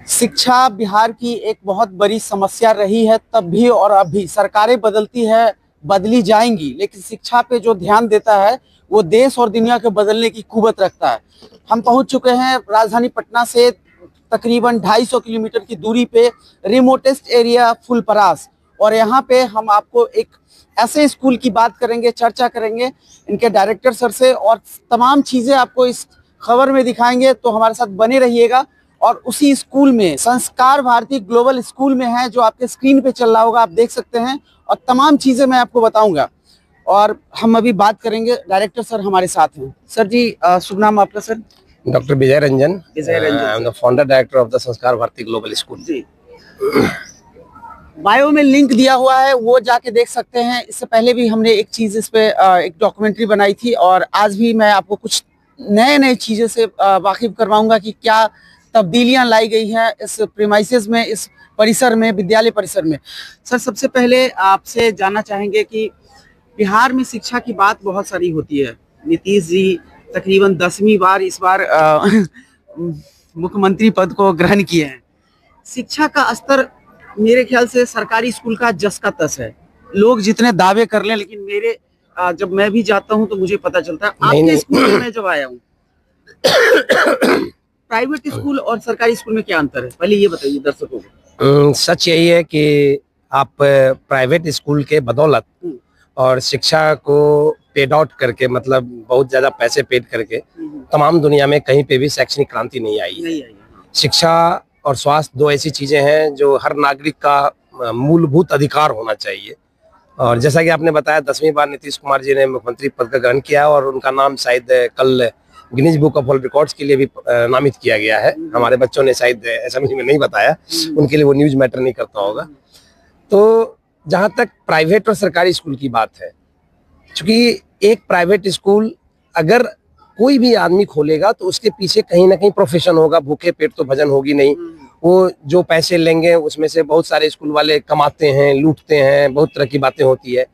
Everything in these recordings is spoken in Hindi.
शिक्षा बिहार की एक बहुत बड़ी समस्या रही है तब भी और अब भी। सरकारें बदलती है, बदली जाएंगी, लेकिन शिक्षा पे जो ध्यान देता है वो देश और दुनिया के बदलने की कुवत रखता है। हम पहुंच चुके हैं राजधानी पटना से तकरीबन 250 किलोमीटर की दूरी पे रिमोटेस्ट एरिया फुलपरास। और यहाँ पे हम आपको एक ऐसे स्कूल की बात करेंगे, चर्चा करेंगे इनके डायरेक्टर सर से, और तमाम चीज़ें आपको इस खबर में दिखाएंगे। तो हमारे साथ बने रहिएगा। और उसी स्कूल में संस्कार भारती ग्लोबल स्कूल में है, जो आपके स्क्रीन पे चल रहा होगा, आप देख सकते हैं। और तमाम चीज़ें मैं आपको बताऊंगा। और हम अभी बात करेंगे, डायरेक्टर सर हमारे साथ हैं। सर जी, शुभ नाम आपका sir? Doctor Vijay Ranjan. I am the founder director of the संस्कार भारती ग्लोबल स्कूल। जी, बायो में लिंक दिया हुआ है, वो जाके देख सकते हैं। इससे पहले भी हमने एक चीज़ इस पे एक डॉक्यूमेंट्री बनाई थी, और आज भी मैं आपको कुछ नए नए चीज़ों से वाकिफ करवाऊंगा कि क्या तब्दीलियां लाई गई हैं इस प्रीमाइसेस में, इस परिसर में, विद्यालय परिसर में। सर, सबसे पहले आपसे जानना चाहेंगे कि बिहार में शिक्षा की बात बहुत सारी होती है। नीतीश जी तकरीबन 10वीं बार इस बार मुख्यमंत्री पद को ग्रहण किए हैं। शिक्षा का स्तर मेरे ख्याल से सरकारी स्कूल का जस का तस है। लोग जितने दावे कर लें, लेकिन मेरे जब मैं भी जाता हूं तो मुझे पता चलता है। आपके स्कूल में मैं जब आया हूं, प्राइवेट स्कूल और सरकारी स्कूल में क्या अंतर है, पहले ये बताइए दर्शकों को। सच यही है कि आप प्राइवेट स्कूल के बदौलत और शिक्षा को पेड आउट करके, मतलब बहुत ज्यादा पैसे पेड करके, तमाम दुनिया में कहीं पे भी शैक्षणिक क्रांति नहीं आई। शिक्षा और स्वास्थ्य दो ऐसी चीजें हैं जो हर नागरिक का मूलभूत अधिकार होना चाहिए। और जैसा कि आपने बताया, 10वीं बार नीतीश कुमार जी ने मुख्यमंत्री पद का ग्रहण किया, और उनका नाम शायद कल Guinness book of world records के लिए भी नामित किया गया है। हमारे बच्चों ने शायद ऐसा मुझे नहीं बताया, उनके लिए वो न्यूज मैटर नहीं करता होगा। तो जहां तक प्राइवेट और सरकारी स्कूल की बात है, क्योंकि एक प्राइवेट स्कूल अगर कोई भी आदमी खोलेगा तो उसके पीछे कहीं ना कहीं प्रोफेशन होगा, भूखे पेट तो भजन होगी नहीं। वो जो पैसे लेंगे उसमें से बहुत सारे स्कूल वाले कमाते हैं, लूटते हैं, बहुत तरह की बातें होती है।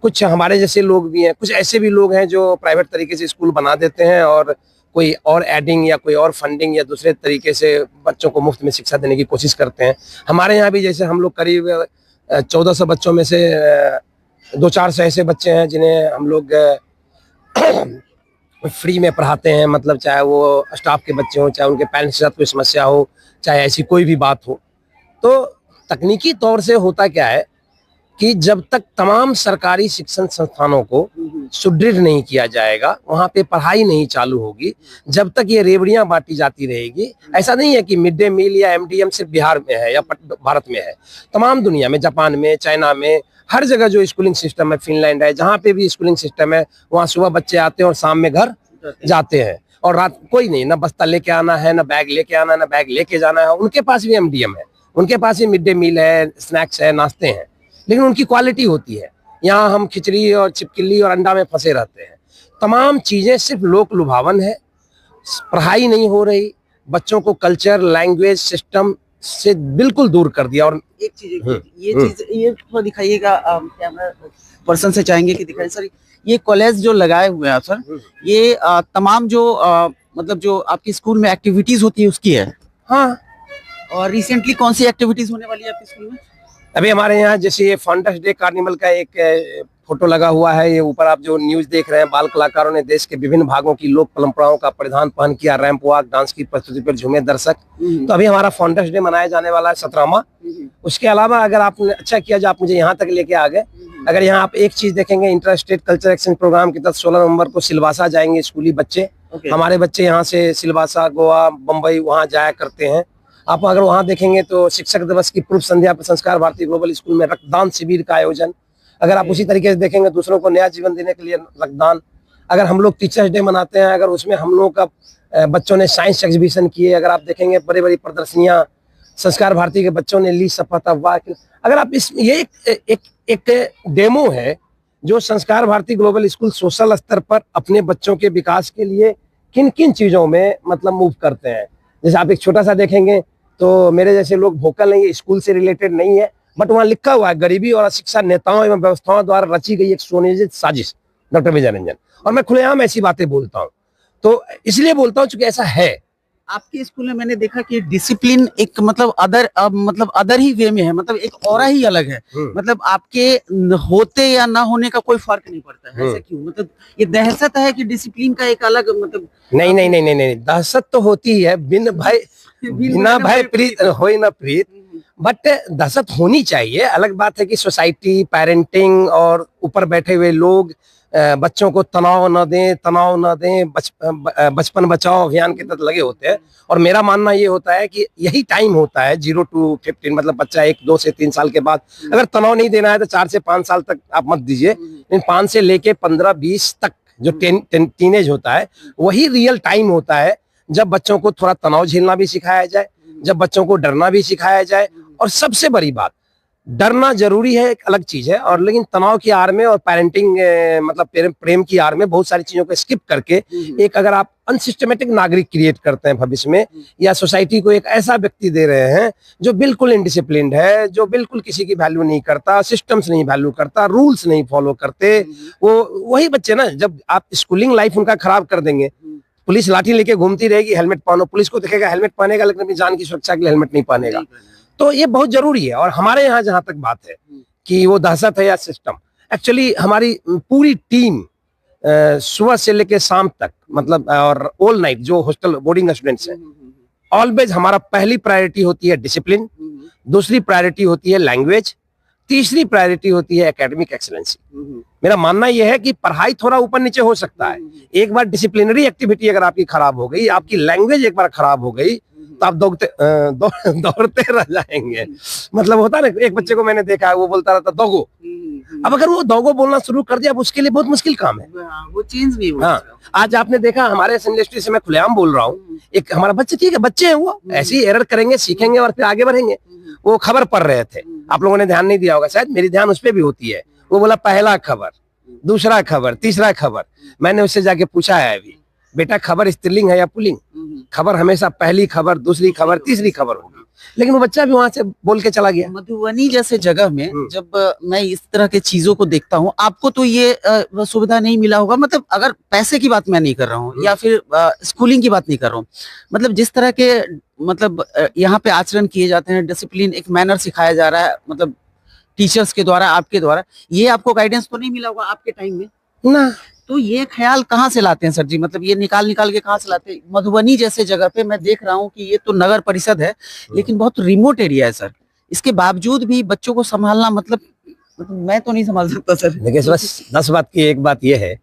कुछ हमारे जैसे लोग भी हैं, कुछ ऐसे भी लोग हैं जो प्राइवेट तरीके से स्कूल बना देते हैं और कोई और एडिंग या कोई और फंडिंग या दूसरे तरीके से बच्चों को मुफ्त में शिक्षा देने की कोशिश करते हैं। हमारे यहाँ भी जैसे हम लोग करीब 1400 बच्चों में से 200-400 ऐसे बच्चे हैं जिन्हें हम लोग फ्री में पढ़ाते हैं। मतलब चाहे वो स्टाफ के बच्चे हों, चाहे उनके पेरेंट्स के साथ कोई समस्या हो, चाहे ऐसी कोई भी बात हो। तो तकनीकी तौर से होता क्या है कि जब तक तमाम सरकारी शिक्षण संस्थानों को सुदृढ़ नहीं किया जाएगा, वहां पे पढ़ाई नहीं चालू होगी, जब तक ये रेवड़ियां बांटी जाती रहेगी। ऐसा नहीं है कि मिड डे मील या एमडीएम सिर्फ बिहार में है या भारत में है, तमाम दुनिया में, जापान में, चाइना में, हर जगह जो स्कूलिंग सिस्टम है, फिनलैंड है, जहाँ पे भी स्कूलिंग सिस्टम है, वहाँ सुबह बच्चे आते हैं और शाम में घर जाते हैं। और रात कोई नहीं, ना बस्ता लेके आना है, ना बैग लेके आना है, ना बैग लेके जाना है। उनके पास भी एमडीएम है, उनके पास भी मिड डे मील है, स्नैक्स है, नाश्ते हैं, लेकिन उनकी क्वालिटी होती है। यहाँ हम खिचड़ी और चिपकिली और अंडा में फंसे रहते हैं। तमाम चीजें सिर्फ लोक लुभावन है, पढ़ाई नहीं हो रही, बच्चों को कल्चर, लैंग्वेज, सिस्टम से बिल्कुल दूर कर दिया। और एक चीज ये थोड़ा दिखाइएगा, कैमरा पर्सन से चाहेंगे कि दिखाइए सर। ये कॉलेज जो लगाए हुए हैं सर, ये तमाम जो मतलब जो आपकी स्कूल में एक्टिविटीज होती है उसकी है? हाँ। और रिसेंटली कौन सी एक्टिविटीज होने वाली है आपके स्कूल में? अभी हमारे यहाँ जैसे ये फाउंडर्स डे कार्निवल का एक फोटो लगा हुआ है। ये ऊपर आप जो न्यूज देख रहे हैं, बाल कलाकारों ने देश के विभिन्न भागों की लोक परंपराओं का परिधान पहन किया, रैंप वॉक, डांस की प्रस्तुति पर झूमे दर्शक। तो अभी हमारा फाउंडर्स डे मनाया जाने वाला है 17वां। उसके अलावा अगर आपने अच्छा किया जो आप मुझे यहाँ तक लेके आ गए। अगर यहाँ आप एक चीज देखेंगे, interstate culture exchange programme के तहत 16 नवंबर को सिलवासा जाएंगे स्कूली बच्चे। हमारे बच्चे यहाँ से सिलवासा, गोवा, बम्बई वहाँ जाया करते हैं। आप अगर वहाँ देखेंगे तो शिक्षक दिवस की पूर्व संध्या पर संस्कार भारती ग्लोबल स्कूल में रक्तदान शिविर का आयोजन। अगर आप उसी तरीके से देखेंगे, दूसरों को नया जीवन देने के लिए रक्तदान। अगर हम लोग टीचर्स डे मनाते हैं, अगर उसमें हम लोगों का बच्चों ने साइंस एग्जीबिशन किए, अगर आप देखेंगे बड़ी बड़ी प्रदर्शनियां संस्कार भारती के बच्चों ने ली, सफलता वाह। अगर आप इस ये एक डेमो है जो संस्कार भारती ग्लोबल स्कूल सोशल स्तर पर अपने बच्चों के विकास के लिए किन किन चीजों में मतलब मूव करते हैं। जैसे आप एक छोटा सा देखेंगे तो मेरे जैसे लोग वोकल नहीं है, स्कूल से रिलेटेड नहीं है, बट वहाँ लिखा हुआ है गरीबी और अशिक्षा नेताओं एवं व्यवस्थाओं द्वारा रची गई एक सुनियोजित साजिश, डॉक्टर विजय रंजन। और मैं खुलेआम ऐसी बातें बोलता हूँ, तो इसलिए बोलता हूँ चूंकि ऐसा है। आपके स्कूल में मैंने देखा कि डिसिप्लिन एक मतलब अदर ही वे में है, मतलब एक ऑरा ही अलग है। मतलब आपके होते या ना होने का कोई फर्क नहीं पड़ता है, ऐसा क्यों? मतलब ये दहशत है कि डिसिप्लिन का एक अलग मतलब। नहीं नहीं नहीं नहीं नहीं, दहशत तो होती है, बिना भय प्रीत होई ना प्रीत, बट दहशत होनी चाहिए। अलग बात है कि सोसाइटी, पेरेंटिंग और ऊपर बैठे हुए लोग बच्चों को तनाव न दें, बचपन बचाओ अभियान के तहत लगे होते हैं। और मेरा मानना ये होता है कि यही टाइम होता है 0 to 15, मतलब बच्चा 1, 2 से 3 साल के बाद अगर तनाव नहीं देना है तो 4 से 5 साल तक आप मत दीजिए, लेकिन 5 से लेके 15-20 तक जो टीनेज होता है वही रियल टाइम होता है जब बच्चों को थोड़ा तनाव झेलना भी सिखाया जाए, जब बच्चों को डरना भी सिखाया जाए। और सबसे बड़ी बात, डरना जरूरी है, एक अलग चीज है, और लेकिन तनाव की आड़ में और पेरेंटिंग मतलब प्रेम की आड़ में बहुत सारी चीजों को स्किप करके एक अगर आप अनसिस्टमेटिक नागरिक क्रिएट करते हैं भविष्य में, या सोसाइटी को एक ऐसा व्यक्ति दे रहे हैं जो बिल्कुल इनडिसिप्लिन्ड है, जो बिल्कुल किसी की वैल्यू नहीं करता, सिस्टम्स नहीं वैल्यू करता, रूल्स नहीं फॉलो करते, वही बच्चे ना, जब आप स्कूलिंग लाइफ उनका खराब कर देंगे, पुलिस लाठी लेके घूमती रहेगी, हेलमेट पहनो, पुलिस को दिखेगा हेलमेट पहनेगा लेकिन अपनी जान की सुरक्षा के लिए हेलमेट नहीं पहनेगा। तो ये बहुत जरूरी है। और हमारे यहाँ जहां तक बात है कि वो दहशत है या सिस्टम, एक्चुअली हमारी पूरी टीम सुबह से लेके शाम तक, मतलब और ऑल नाइट जो हॉस्टल बोर्डिंग स्टूडेंट्स हैं, ऑलवेज हमारा पहली प्रायोरिटी होती है डिसिप्लिन, दूसरी प्रायोरिटी होती है लैंग्वेज, तीसरी प्रायोरिटी होती है एकेडमिक एक्सेलेंसी। मेरा मानना यह है कि पढ़ाई थोड़ा ऊपर नीचे हो सकता है, एक बार डिसिप्लिनरी एक्टिविटी अगर आपकी खराब हो गई, आपकी लैंग्वेज एक बार खराब हो गई, तो आप दौड़ते रह जाएंगे। मतलब होता है ना, एक बच्चे को मैंने देखा है, वो बोलता रहता दोगो। अब अगर वो दोगो बोलना शुरू कर दिया, अब उसके लिए बहुत मुश्किल काम है, वो चेंज नहीं होगा। हाँ, आज आपने देखा हमारे इंडस्ट्री से, मैं खुलेआम बोल रहा हूँ, एक हमारा बच्चे, ठीक है बच्चे हैं, वो ऐसे ही एरर करेंगे, सीखेंगे और फिर आगे बढ़ेंगे। वो खबर पढ़ रहे थे, आप लोगों ने ध्यान नहीं दिया होगा, शायद मेरी ध्यान उस पर भी होती है। वो बोला पहला खबर, दूसरा खबर, तीसरा खबर। मैंने उससे जाके पूछा है अभी, बेटा खबर स्त्रीलिंग है या पुल्लिंग? खबर हमेशा पहली खबर, दूसरी खबर, तीसरी खबर होगी। लेकिन वो बच्चा भी वहां से बोल के चला गया। मधुबनी जैसे जगह में जब मैं इस तरह के चीजों को देखता हूँ, आपको तो ये सुविधा नहीं मिला होगा। मतलब अगर पैसे की बात मैं नहीं कर रहा हूँ या फिर स्कूलिंग की बात नहीं कर रहा हूँ, मतलब जिस तरह के मतलब यहाँ पे आचरण किए जाते हैं, डिसिप्लिन, एक मैनर सिखाया जा रहा है, मतलब टीचर्स के द्वारा, आपके द्वारा, ये आपको गाइडेंस तो नहीं मिला होगा आपके टाइम में ना। तो ये ख्याल कहाँ से लाते हैं सर जी? मतलब ये निकाल के कहाँ से लाते हैं? मधुबनी जैसे जगह पे मैं देख रहा हूँ कि ये तो नगर परिषद है, लेकिन बहुत रिमोट एरिया है सर, इसके बावजूद भी बच्चों को संभालना, मतलब मैं तो नहीं संभाल सकता सर। देखिए, बस 10 बात की एक बात ये है,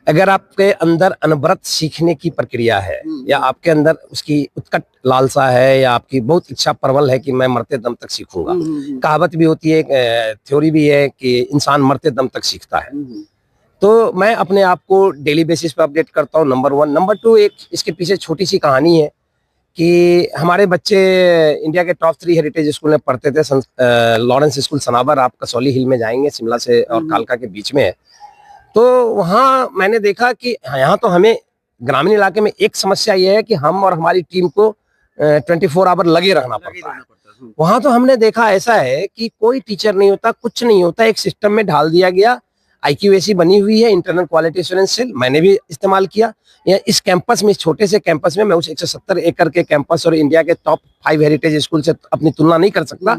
अगर आपके अंदर अनवरत सीखने की प्रक्रिया है, या आपके अंदर उसकी उत्कट लालसा है, या आपकी बहुत इच्छा प्रबल है कि मैं मरते दम तक सीखूंगा। कहावत भी होती है, थ्योरी भी है कि इंसान मरते दम तक सीखता है। तो मैं अपने आप को डेली बेसिस पे अपडेट करता हूँ, नंबर 1। नंबर 2, एक इसके पीछे छोटी सी कहानी है कि हमारे बच्चे इंडिया के टॉप 3 हेरिटेज स्कूल में पढ़ते थे। लॉरेंस स्कूल सनाबर, आप कसौली हिल में जाएंगे, शिमला से और कालका के बीच में है। तो वहाँ मैंने देखा कि यहाँ तो हमें ग्रामीण इलाके में एक समस्या ये है कि हम और हमारी टीम को 24 आवर लगे रहना पड़ता है। वहाँ तो हमने देखा ऐसा है कि कोई टीचर नहीं होता, कुछ नहीं होता, एक सिस्टम में ढाल दिया गया। IQAC बनी हुई है, इंटरनल क्वालिटी एश्योरेंस सेल, मैंने भी इस्तेमाल किया। या इस कैंपस में, इस छोटे से कैंपस में, मैं उस 170 एकड़ के कैंपस और इंडिया के टॉप 5 हेरिटेज स्कूल से अपनी तुलना नहीं कर सकता,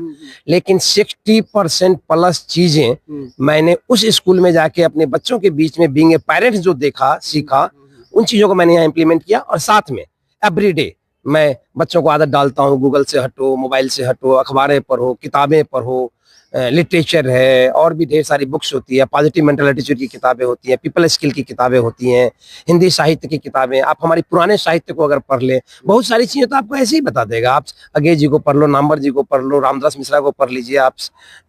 लेकिन 60% प्लस चीजें मैंने उस स्कूल में जाके अपने बच्चों के बीच में बीइंग ए पेरेंट्स जो देखा, सीखा, उन चीजों को मैंने यहाँ इम्प्लीमेंट किया। और साथ में एवरीडे मैं बच्चों को आदत डालता हूँ, गूगल से हटो, मोबाइल से हटो, अखबारें पढ़ो, किताबें पढ़ो, लिटरेचर है, और भी ढेर सारी बुक्स होती है, पॉजिटिव मेंटल एटीट्यूड की किताबें होती हैं, पीपल स्किल की किताबें होती हैं, हिंदी साहित्य की किताबें। आप हमारी पुराने साहित्य को अगर पढ़ ले, बहुत सारी चीजें तो आपको ऐसे ही बता देगा। आप अगे जी को पढ़ लो, नामवर जी को पढ़ लो, रामदास मिश्रा को पढ़ लीजिए, आप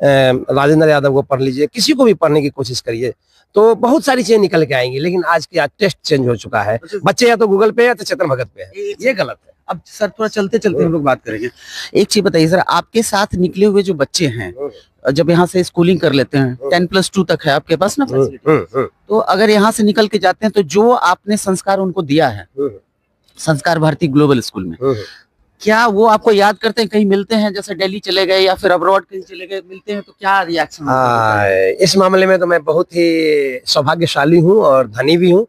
राजेंद्र यादव को पढ़ लीजिए, किसी को भी पढ़ने की कोशिश करिए तो बहुत सारी चीजें निकल के आएंगी। लेकिन आज टेस्ट चेंज हो चुका है, बच्चे या तो गूगल पे या तो चेतन भगत पे है, ये गलत है। अब सर थोड़ा चलते चलते हम लोग बात करेंगे। एक चीज बताइए सर, आपके साथ निकले हुए जो बच्चे हैं, जब यहाँ से स्कूलिंग कर लेते हैं, 10+2 तक है आपके पास ना फैसिलिटी, तो अगर यहाँ से निकल के जाते हैं तो जो आपने संस्कार उनको दिया है संस्कार भारती ग्लोबल स्कूल में, क्या वो आपको याद करते हैं? कहीं मिलते हैं, जैसे दिल्ली चले गए या फिर अब्रॉड कहीं चले गए, मिलते हैं तो क्या रिएक्शन? इस मामले में तो मैं बहुत ही सौभाग्यशाली हूँ और धनी भी हूँ।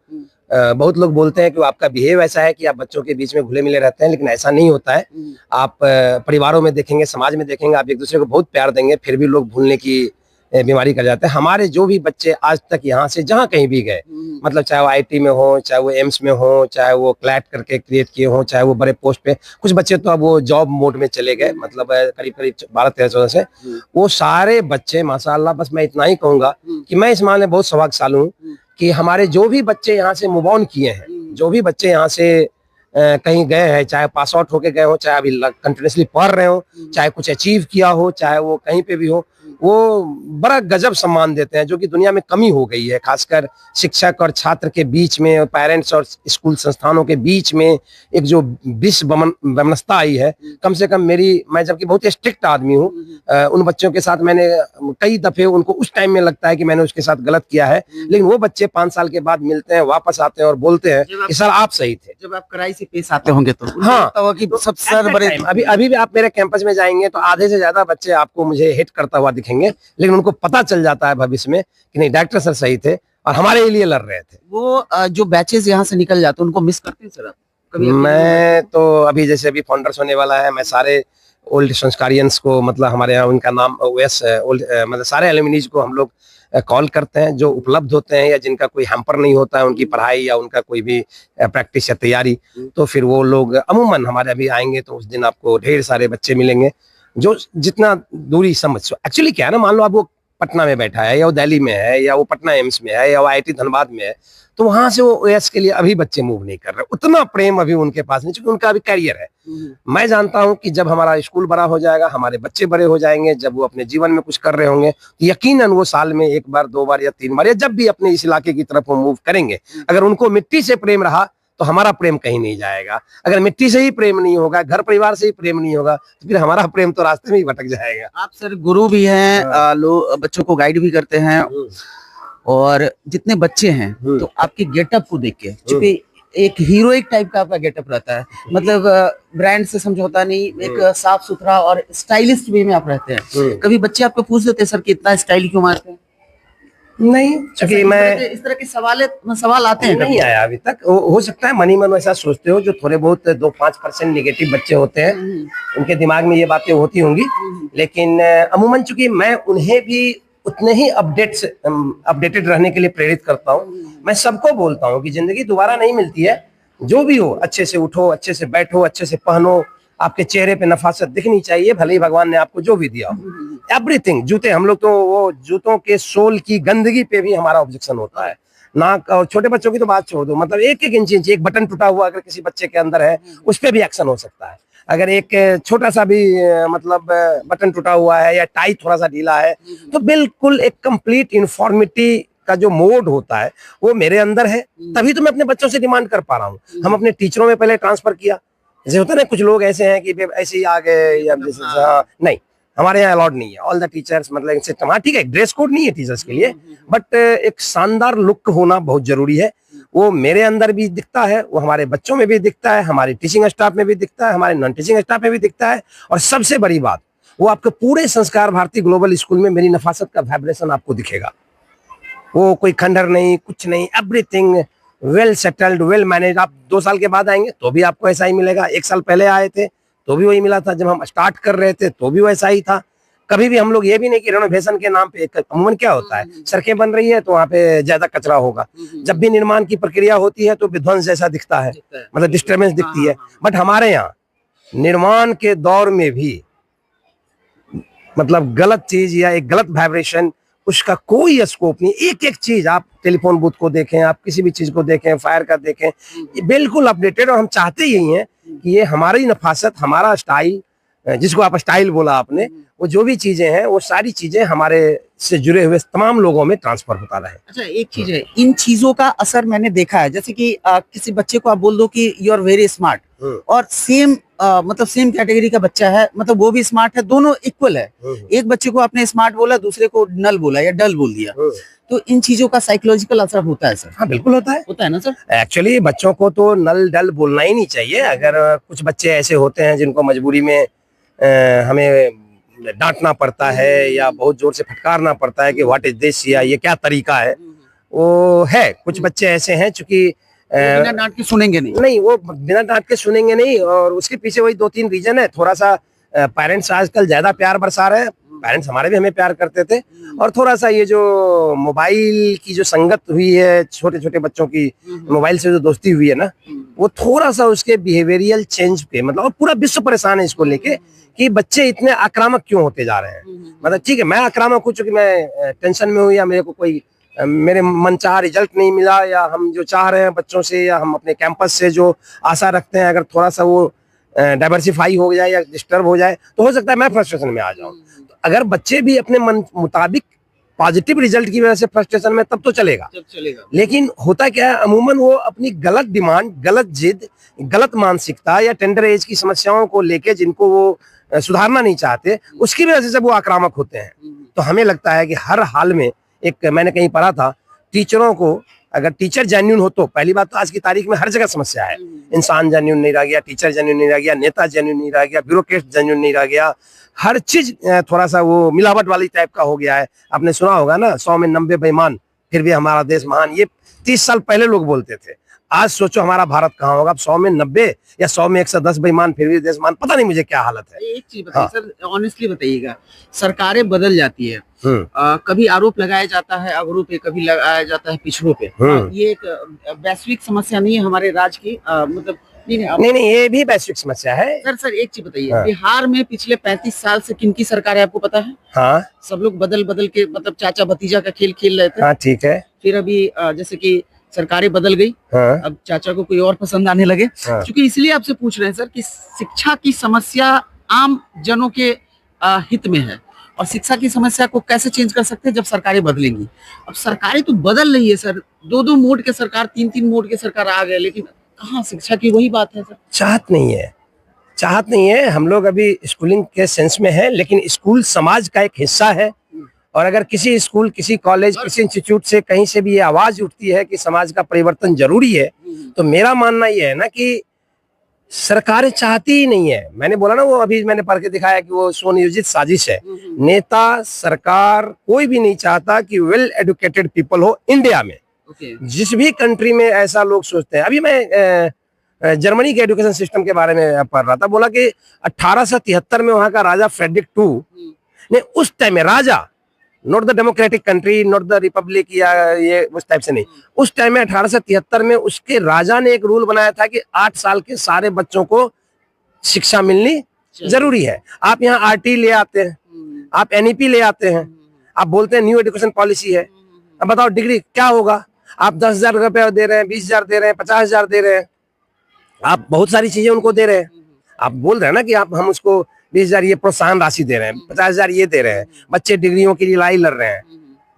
बहुत लोग बोलते हैं कि आपका बिहेव ऐसा है कि आप बच्चों के बीच में घुले मिले रहते हैं, लेकिन ऐसा नहीं होता है। आप परिवारों में देखेंगे, समाज में देखेंगे, आप एक दूसरे को बहुत प्यार देंगे, फिर भी लोग भूलने की बीमारी कर जाते हैं। हमारे जो भी बच्चे आज तक यहाँ से जहाँ कहीं भी गए, मतलब चाहे वो आईटी में हो, चाहे वो एम्स में हो, चाहे वो क्लैट करके क्रिएट किए हो, चाहे वो बड़े पोस्ट पे, कुछ बच्चे तो अब वो जॉब मोड में चले गए, मतलब करीब करीब 12-13 से, वो सारे बच्चे माशाल्लाह। बस मैं इतना ही कहूंगा कि मैं इस मामले में बहुत सौभाग्यशाली हूँ कि हमारे जो भी बच्चे यहाँ से मूव ऑन किए हैं, जो भी बच्चे यहाँ से कहीं गए हैं, चाहे पास आउट होके गए हो, चाहे अभी कंटिन्यूसली पढ़ रहे हो, चाहे कुछ अचीव किया हो, चाहे वो कहीं पे भी हो, वो बड़ा गजब सम्मान देते हैं, जो कि दुनिया में कमी हो गई है। खासकर शिक्षक और छात्र के बीच में, और पेरेंट्स और स्कूल संस्थानों के बीच में एक जो वैमनस्यता आई है, कम से कम मैं जबकि बहुत स्ट्रिक्ट आदमी हूँ, उन बच्चों के साथ मैंने कई दफे उनको उस टाइम में लगता है कि मैंने उसके साथ गलत किया है, लेकिन वो बच्चे 5 साल के बाद मिलते हैं, वापस आते हैं और बोलते हैं कि सर आप सही थे। जब आप कड़ाई से पेश आते होंगे तो हाँ, कि सब सर बड़े अभी भी आप मेरे कैंपस में जाएंगे तो आधे से ज्यादा बच्चे आपको मुझे हिट करता हुआ दिखेंगे, लेकिन उनको पता चल जाता है भविष्य में कि नहीं, डॉक्टर सर सही थे और हमारे लिए लड़ रहे थे। वो जो बैचेस यहाँ से निकल जाते हैं उनको मिस करते हैं सर आप? मैं तो अभी जैसे अभी फाउंडर्स होने वाला है, मैं सारे ओल्ड संस्कारियंस को, मतलब हमारे यहाँ उनका नाम ओएस ओल्ड, मतलब सारे एलुमनीज को हम लोग कॉल करते हैं, जो उपलब्ध होते हैं या जिनका कोई हैम्पर नहीं होता है उनकी पढ़ाई या उनका कोई भी प्रैक्टिस या तैयारी, तो फिर वो लोग अमूमन हमारे अभी आएंगे तो उस दिन आपको ढेर सारे बच्चे मिलेंगे जो जितना दूरी समझ। एक्चुअली क्या है ना, मान लो आप वो पटना में बैठा है, या वो दिल्ली में है, या वो पटना एम्स में है, या वो आईआईटी धनबाद में है, तो वहां से वो ओएस के लिए अभी बच्चे मूव नहीं कर रहे, उतना प्रेम अभी उनके पास नहीं, क्योंकि उनका अभी करियर है। मैं जानता हूं कि जब हमारा स्कूल बड़ा हो जाएगा, हमारे बच्चे बड़े हो जाएंगे, जब वो अपने जीवन में कुछ कर रहे होंगे, तो यकीनन वो साल में 1 बार 2 बार या 3 बार या जब भी अपने इस इलाके की तरफ वो मूव करेंगे, अगर उनको मिट्टी से प्रेम रहा तो हमारा प्रेम कहीं नहीं जाएगा। अगर मिट्टी से ही प्रेम नहीं होगा, घर परिवार से ही प्रेम नहीं होगा, तो फिर हमारा प्रेम तो रास्ते में ही भटक जाएगा। आप सर गुरु भी हैं, लोग बच्चों को गाइड भी करते हैं, और जितने बच्चे हैं तो आपके गेटअप को देख के, क्योंकि एक हीरोइक टाइप का आपका गेटअप रहता है, मतलब ब्रांड से समझौता नहीं, एक साफ सुथरा और स्टाइलिस्ट वे में आप रहते हैं। कभी बच्चे आपको पूछ लेते हैं सर कि इतना स्टाइल क्यों मारते हैं? नहीं, क्योंकि मैं इस तरह के सवाल आते हैं? नहीं आया अभी तक। हो सकता है मनी मन ऐसा सोचते हो, जो थोड़े बहुत 2-5% नेगेटिव बच्चे होते हैं, उनके दिमाग में ये बातें होती होंगी, लेकिन अमूमन चूंकि मैं उन्हें भी उतने ही अपडेटेड रहने के लिए प्रेरित करता हूँ। मैं सबको बोलता हूँ कि जिंदगी दोबारा नहीं मिलती है, जो भी हो अच्छे से उठो, अच्छे से बैठो, अच्छे से पहनो, आपके चेहरे पे नफासत दिखनी चाहिए, भले ही भगवान ने आपको जो भी दिया हो, एवरीथिंग। जूते, हम लोग तो वो जूतों के सोल की गंदगी पे भी हमारा ऑब्जेक्शन होता है। नाक, और छोटे बच्चों की तो बात छोड़ दो, मतलब 1-1 इंच एक बटन टूटा हुआ अगर किसी बच्चे के अंदर है, उस पर भी एक्शन हो सकता है। अगर एक छोटा सा भी मतलब बटन टूटा हुआ है या टाई थोड़ा सा ढीला है, तो बिल्कुल एक कंप्लीट इन्फॉर्मिटी का जो मोड होता है वो मेरे अंदर है, तभी तो मैं अपने बच्चों से डिमांड कर पा रहा हूँ। हम अपने टीचरों में पहले ट्रांसफर किया, जैसे होता है ना, कुछ लोग ऐसे हैं कि ऐसे ही आ गए या नहीं, हमारे यहाँ अलाउड नहीं है। ऑल द टीचर्स, मतलब सिस्टम, हाँ ठीक है, ड्रेस कोड नहीं है टीचर्स के लिए, बट एक शानदार लुक होना बहुत जरूरी है। वो मेरे अंदर भी दिखता है, वो हमारे बच्चों में भी दिखता है, हमारे टीचिंग स्टाफ में भी दिखता है, हमारे नॉन टीचिंग स्टाफ में भी दिखता है, और सबसे बड़ी बात, वो आपके पूरे संस्कार भारती ग्लोबल स्कूल में मेरी नफासत का वाइब्रेशन आपको दिखेगा। वो कोई खंडर नहीं, कुछ नहीं, everything well settled, well manage. आप 2 साल के बाद आएंगे तो भी आपको ऐसा ही मिलेगा, 1 साल पहले आए थे तो भी वही मिला था, जब हम स्टार्ट कर रहे थे तो भी वैसा ही था। कभी भी हम लोग ये भी नहीं कि रेनोवेशन के नाम पे, अमूमन क्या होता है, सड़कें बन रही है तो वहाँ पे ज्यादा कचरा होगा, जब भी निर्माण की प्रक्रिया होती है तो विध्वंस जैसा दिखता है, मतलब डिस्टर्बेंस दिखती है। बट हमारे यहाँ निर्माण के दौर में भी मतलब गलत चीज या एक गलत वाइब्रेशन, उसका कोई स्कोप नहीं। एक एक चीज, आप टेलीफोन बूथ को देखें, आप किसी भी चीज को देखें, फायर का देखें, ये बिल्कुल अपडेटेड। और हम चाहते यही हैं कि ये हमारी नफासत, हमारा स्टाइल, जिसको आप स्टाइल बोला आपने, वो जो भी चीजें हैं वो सारी चीजें हमारे से जुड़े हुए तमाम लोगों में ट्रांसफर होता रहे। अच्छा, एक चीज है, इन चीजों का असर मैंने देखा है, जैसे कि किसी बच्चे को आप बोल दो कि यू आर वेरी स्मार्ट, और सेम मतलब सेम कैटेगरी का बच्चा है, मतलब वो भी स्मार्ट है, दोनों इक्वल है। एक बच्चे को आपने स्मार्ट बोला, दूसरे को नल बोला या डल बोल दिया, तो इन चीजों का साइकोलॉजिकल असर होता है सर? हाँ बिल्कुल होता है ना सर। एक्चुअली बच्चों को तो नल डल बोलना ही नहीं चाहिए। अगर कुछ बच्चे ऐसे होते हैं जिनको मजबूरी में हमें डांटना पड़ता है या बहुत जोर से फटकारना पड़ता है कि व्हाट इज दिस, या ये क्या तरीका है, वो है। कुछ बच्चे ऐसे हैं चूंकि बिना डांट के सुनेंगे नहीं। नहीं, वो बिना डांट के सुनेंगे नहीं, और उसके पीछे वही 2-3 रीजन है। थोड़ा सा पेरेंट्स आजकल ज्यादा प्यार बरसा रहे हैं। पेरेंट्स हमारे भी हमें प्यार करते थे, और थोड़ा सा ये जो मोबाइल की जो संगत हुई है, छोटे छोटे बच्चों की मोबाइल से जो दोस्ती हुई है ना, वो थोड़ा सा उसके बिहेवियरियल चेंज पे, मतलब, और पूरा विश्व परेशान है इसको लेके कि बच्चे इतने आक्रामक क्यों होते जा रहे हैं। मतलब ठीक है, मैं आक्रामक हूँ चूंकि मैं टेंशन में हूँ, या मेरे को कोई मेरे मनचाहा रिजल्ट नहीं मिला, या हम जो चाह रहे हैं बच्चों से, या हम अपने कैंपस से जो आशा रखते हैं, अगर थोड़ा सा वो डाइवर्सिफाई हो जाए या डिस्टर्ब हो जाए, तो हो सकता है मैं फ्रस्ट्रेशन में आ जाऊं। तो अगर बच्चे भी अपने मन मुताबिक पॉजिटिव रिजल्ट की वजह से फ्रस्ट्रेशन में, तब तो चलेगा। लेकिन होता क्या है, अमूमन वो अपनी गलत डिमांड, गलत जिद, गलत मानसिकता या टेंडर एज की समस्याओं को लेके, जिनको वो सुधारना नहीं चाहते, उसकी वजह से जब वो आक्रामक होते हैं। तो हमें लगता है कि हर हाल में, एक मैंने कहीं पढ़ा था, टीचरों को, अगर टीचर जेन्युइन हो, तो पहली बात तो आज की तारीख में हर जगह समस्या है, इंसान जेन्युइन नहीं रह गया, टीचर जेन्युइन नहीं रह गया, नेता जेन्युइन नहीं रह गया, ब्यूरोक्रेट जेन्युइन नहीं रह गया, हर चीज थोड़ा सा वो मिलावट वाली टाइप का हो गया है। आपने सुना होगा ना, 100 में 90 बेईमान, फिर भी हमारा देश महान। ये 30 साल पहले लोग बोलते थे। आज सोचो हमारा भारत कहाँ होगा। अब 100 में 90 या 100 में 110 बेईमान, फिर भी देश महान। पता नहीं मुझे क्या हालत है। एक चीज बताइए सर, ऑनेस्टली बताइएगा, सरकारें बदल जाती है, कभी आरोप लगाया जाता है अगरों पे, कभी लगाया जाता है पिछड़ों पे। ये एक वैश्विक समस्या नहीं है हमारे राज्य की, मतलब नहीं, ये भी वैश्विक समस्या है। सर एक चीज बताइए, बिहार में पिछले 35 साल से किन की सरकार है, आपको पता है? हाँ, सब लोग बदल बदल के, मतलब चाचा भतीजा का खेल खेल रहे थे। हाँ, ठीक है। फिर अभी जैसे कि सरकारें बदल गई, अब चाचा को कोई और पसंद आने लगे। क्योंकि इसलिए आपसे पूछ रहे हैं सर कि शिक्षा की समस्या आम जनों के हित में है, और शिक्षा की समस्या को कैसे चेंज कर सकते हैं जब सरकारें बदलेंगी। अब सरकारें तो बदल रही है सर, 2-2 मोड के सरकार, 3-3 मोड के सरकार आ गए, लेकिन कहाँ शिक्षा की वही बात है सर। चाहत नहीं है। हम लोग अभी स्कूलिंग के सेंस में है, लेकिन स्कूल समाज का एक हिस्सा है, और अगर किसी स्कूल, किसी कॉलेज, किसी इंस्टीट्यूट से कहीं से भी ये आवाज उठती है कि समाज का परिवर्तन जरूरी है, तो मेरा मानना ये है ना कि सरकारें चाहती ही नहीं है। मैंने बोला ना, वो अभी मैंने पढ़ के दिखाया कि वो सुनियोजित साजिश है। नेता, सरकार, कोई भी नहीं चाहता कि वेल एडुकेटेड पीपल हो इंडिया में। जिस भी कंट्री में ऐसा लोग सोचते हैं। अभी मैं जर्मनी के एजुकेशन सिस्टम के बारे में पढ़ रहा था, बोला कि 1873 में वहां का राजा फ्रेडरिक II ने, उस टाइम में राजा, not the democratic country, not the republic, या ये उस टाइप से नहीं, उस टाइम में 1873 में उसके राजा ने एक रूल बनाया था कि 8 साल के सारे बच्चों को शिक्षा मिलनी जरूरी है। आप यहाँ RT ले आते हैं, आप NEP ले आते हैं, आप बोलते हैं न्यू एजुकेशन पॉलिसी है। अब बताओ डिग्री क्या होगा? आप 10,000 रुपए दे रहे हैं, 20,000 दे रहे हैं, 50,000 दे रहे हैं, आप बहुत सारी चीजें उनको दे रहे हैं। आप बोल रहे हैं ना कि आप, हम उसको 20,000 ये प्रोत्साहन राशि दे रहे हैं, 50,000 ये दे रहे हैं, बच्चे डिग्रियों के लिए लड़ाई लड़ रहे हैं।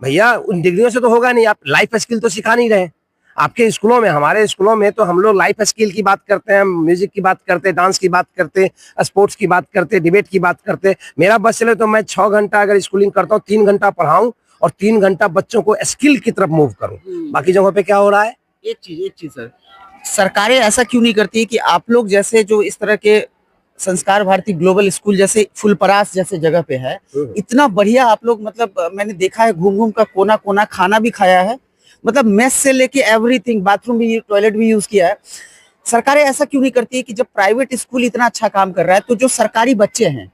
भैया उन डिग्रियों से तो होगा नहीं, आप लाइफ स्किल तो सिखा नहीं रहे। आपके स्कूलों में, हमारे स्कूलों में तो हम लोग लाइफ स्किल की बात करते हैं, म्यूजिक की बात करते हैं, डांस की बात करते हैं, स्पोर्ट्स की बात करते हैं, डिबेट की बात करते हैं। मेरा बस चले तो मैं 6 घंटा अगर स्कूलिंग करता हूँ, 3 घंटा पढ़ाऊं और 3 घंटा बच्चों को स्किल की तरफ मूव करूं। बाकी जगहों पे क्या हो रहा है? एक चीज सर, सरकारें ऐसा क्यों नहीं करती कि आप लोग जैसे जो इस तरह के संस्कार भारती ग्लोबल स्कूल जैसे फुलपरास जैसे जगह पे है, इतना बढ़िया आप लोग, मतलब मैंने देखा है घूम घूम का, कोना कोना खाना भी खाया है, मतलब मेस से लेके एवरीथिंग, बाथरूम भी, टॉयलेट भी यूज किया है। सरकारें ऐसा क्यों नहीं करती है कि जब प्राइवेट स्कूल इतना अच्छा काम कर रहा है, तो जो सरकारी बच्चे हैं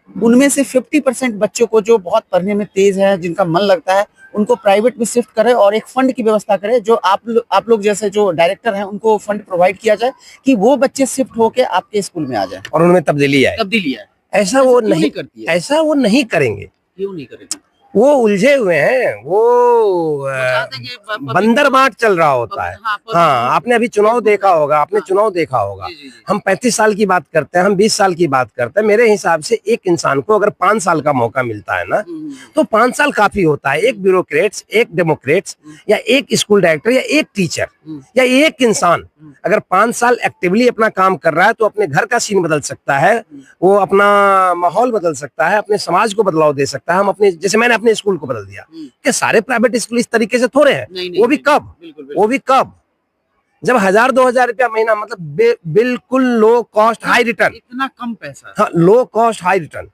उनमें से 50% बच्चों को, जो बहुत पढ़ने में तेज है, जिनका मन लगता है, उनको प्राइवेट में शिफ्ट करे और एक फंड की व्यवस्था करे, जो आप लोग जैसे जो डायरेक्टर हैं उनको फंड प्रोवाइड किया जाए कि वो बच्चे शिफ्ट होके आपके स्कूल में आ जाए और उनमें तब्दीली आए। ऐसा वो नहीं करती है। ऐसा वो नहीं करेंगे। क्यों नहीं करेंगे? वो उलझे हुए हैं, वो बंदर बाट चल रहा होता है। हाँ, आपने अभी चुनाव देखा होगा, हम 35 साल की बात करते हैं, हम 20 साल की बात करते हैं। मेरे हिसाब से एक इंसान को अगर 5 साल का मौका मिलता है ना, तो 5 साल काफी होता है। एक ब्यूरोक्रेट्स, एक डेमोक्रेट्स, या एक स्कूल डायरेक्टर, या एक टीचर, या एक इंसान अगर 5 साल एक्टिवली अपना काम कर रहा है, तो अपने घर का सीन बदल सकता है, वो अपना माहौल बदल सकता है, अपने समाज को बदलाव दे सकता है। हम अपने, जैसे मैंने अपने स्कूल को बदल दिया। क्या सारे प्राइवेट स्कूल इस तरीके से थोड़े हैं? वो भी कब जब 1,000-2,000 रुपया महीना, मतलब बिल्कुल लो कॉस्ट हाई रिटर्न। इतना कम पैसा? हाँ, लो कॉस्ट हाई रिटर्न।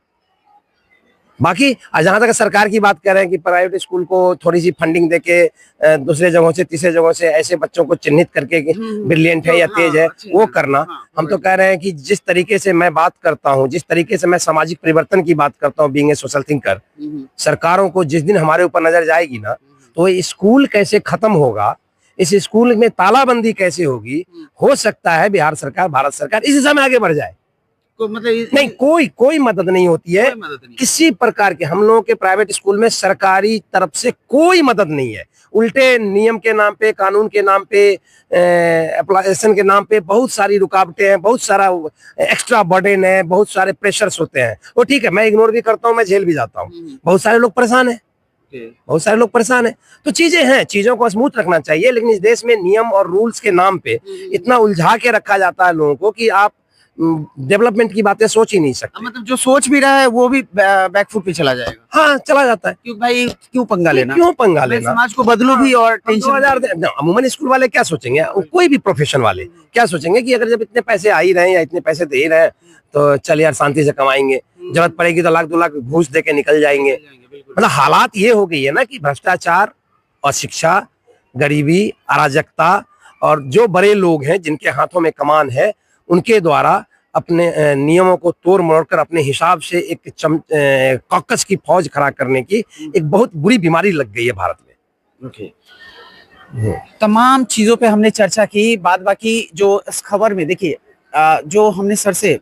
बाकी जहां तक सरकार की बात कर रहे हैं कि प्राइवेट स्कूल को थोड़ी सी फंडिंग देके दूसरे जगहों से तीसरे जगहों से ऐसे बच्चों को चिन्हित करके ब्रिलियंट है या तेज है वो करना, हम तो कह रहे हैं कि जिस तरीके से मैं बात करता हूं, जिस तरीके से मैं सामाजिक परिवर्तन की बात करता हूं, बीइंग ए सोशल थिंकर, सरकारों को जिस दिन हमारे ऊपर नजर जाएगी ना, तो ये स्कूल कैसे खत्म होगा, इस स्कूल में तालाबंदी कैसे होगी, हो सकता है बिहार सरकार, भारत सरकार इस दिशा में आगे बढ़ जाए। मतलब नहीं, कोई मदद नहीं होती है किसी प्रकार के। हम लोगों के प्राइवेट स्कूल में सरकारी तरफ से कोई मदद नहीं है, उल्टे नियम के नाम पे, कानून के नाम पे, एप्लीकेशन के नाम पे बहुत सारी रुकावटें हैं, बहुत सारा एक्स्ट्रा बर्डन है, बहुत सारे प्रेशर्स होते हैं। वो ठीक है, मैं इग्नोर भी करता हूँ, मैं झेल भी जाता हूँ, बहुत सारे लोग परेशान है, बहुत सारे लोग परेशान है। तो चीजें हैं, चीजों को स्मूथ रखना चाहिए, लेकिन इस देश में नियम और रूल्स के नाम पे इतना उलझा के रखा जाता है लोगों को कि आप डेवलपमेंट की बातें सोच ही नहीं सकते। मतलब जो सोच भी रहा है वो भी बैकफुट पे चला जाएगा। हाँ, चला जाता है। क्यों भाई, क्यों पंगा लेना, क्यों पंगा लेना, समाज को बदलो भी और टेंशन। अमूमन स्कूल वाले क्या सोचेंगे, कोई भी प्रोफेशन वाले क्या सोचेंगे कि अगर जब इतने पैसे आ ही रहे हैं या इतने पैसे दे ही रहे हैं तो चल यार शांति से कमाएंगे, जरूरत पड़ेगी तो 1-2 लाख घूस दे के निकल जाएंगे। मतलब हालात ये हो गई है ना कि भ्रष्टाचार और शिक्षा, गरीबी, अराजकता और जो बड़े लोग हैं जिनके हाथों में कमान है, उनके द्वारा अपने नियमों को तोड़ मरोड़ कर अपने हिसाब से एक कॉकस की फौज खड़ा करने की एक बहुत बुरी बीमारी लग गई है भारत में। तमाम चीजों पे हमने चर्चा की। बाद बाकी जो इस खबर में देखिए, जो हमने सर से,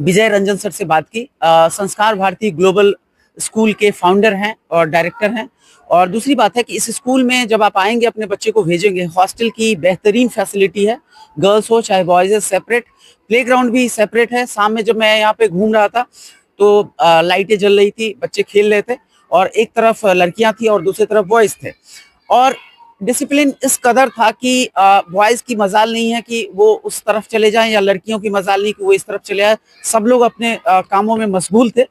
विजय रंजन सर से बात की, संस्कार भारती ग्लोबल स्कूल के फाउंडर हैं और डायरेक्टर हैं। और दूसरी बात है कि इस स्कूल में जब आप आएंगे, अपने बच्चे को भेजेंगे, हॉस्टल की बेहतरीन फैसिलिटी है, गर्ल्स हो चाहे बॉयज है, सेपरेट, प्लेग्राउंड भी सेपरेट है। शाम में जब मैं यहाँ पे घूम रहा था तो लाइटें जल रही थी, बच्चे खेल रहे थे, और एक तरफ लड़कियां थी और दूसरी तरफ बॉयज थे। और डिसिप्लिन इस कदर था कि बॉयज की मजाल नहीं है कि वो उस तरफ चले जाएं, या लड़कियों की मजाल नहीं कि वो इस तरफ चले जाए। सब लोग अपने कामों में मशगूल थे।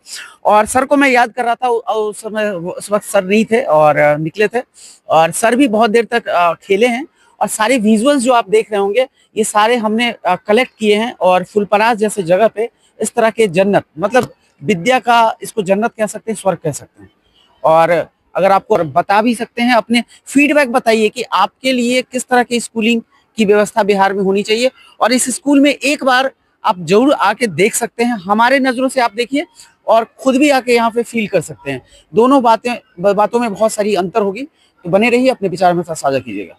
और सर को मैं याद कर रहा था, उस समय, उस वक्त सर नहीं थे और निकले थे, और सर भी बहुत देर तक खेले हैं। और सारे विजुअल्स जो आप देख रहे होंगे, ये सारे हमने कलेक्ट किए हैं। और फुलपरास जैसे जगह पे इस तरह के जन्नत, मतलब विद्या का, इसको जन्नत कह सकते हैं, स्वर्ग कह सकते हैं। और अगर आपको बता भी सकते हैं, अपने फीडबैक बताइए कि आपके लिए किस तरह की स्कूलिंग की व्यवस्था बिहार में होनी चाहिए। और इस स्कूल में एक बार आप जरूर आके देख सकते हैं, हमारे नजरों से आप देखिए और खुद भी आके यहाँ पे फील कर सकते हैं। दोनों बातों में बहुत सारी अंतर होगी। तो बने रहिए, अपने विचार में साझा कीजिएगा।